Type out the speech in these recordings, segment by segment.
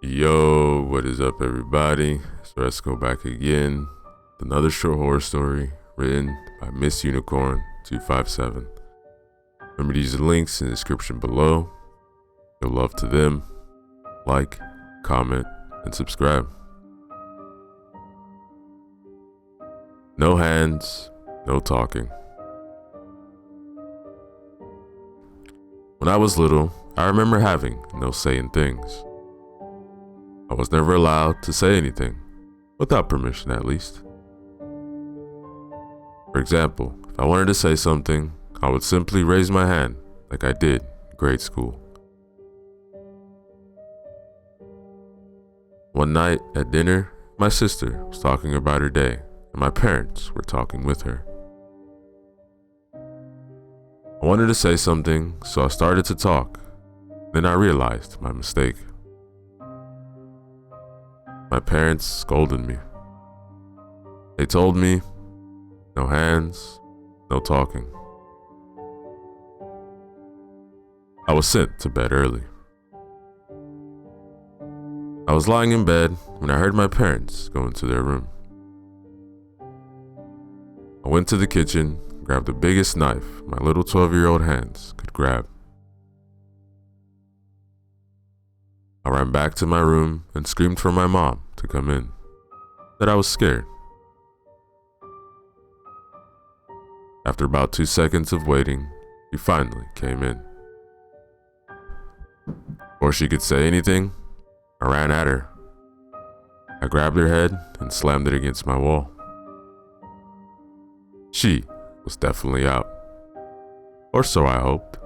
Yo, what is up, everybody? So let's go back again. Another short horror story written by Miss Unicorn 257. Remember to use the links in the description below. Show love to them. Like, comment, and subscribe. No hands, no talking. When I was little, I remember having no say in things. I was never allowed to say anything, without permission at least. For example, if I wanted to say something, I would simply raise my hand like I did in grade school. One night at dinner, my sister was talking about her day, and my parents were talking with her. I wanted to say something, so I started to talk. Then I realized my mistake. My parents scolded me. They told me, no hands, no talking. I was sent to bed early. I was lying in bed when I heard my parents go into their room. I went to the kitchen, grabbed the biggest knife my little 12-year-old hands could grab. I ran back to my room and screamed for my mom to come in, that I was scared. After about 2 seconds of waiting, she finally came in. Before she could say anything, I ran at her. I grabbed her head and slammed it against my wall. She was definitely out, or so I hoped.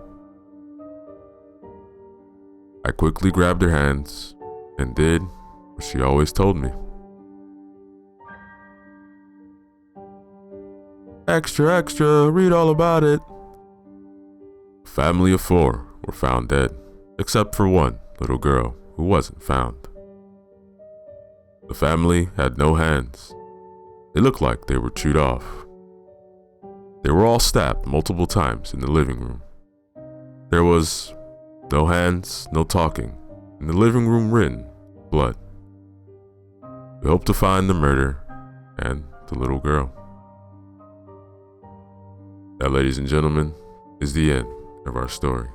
I quickly grabbed her hands and did what she always told me. Extra, extra, read all about it. A family of 4 were found dead, except for one little girl who wasn't found. The family had no hands. They looked like they were chewed off. They were all stabbed multiple times in the living room. There was no hands, no talking, in the living room written blood. We hope to find the murder and the little girl. That, ladies and gentlemen, is the end of our story.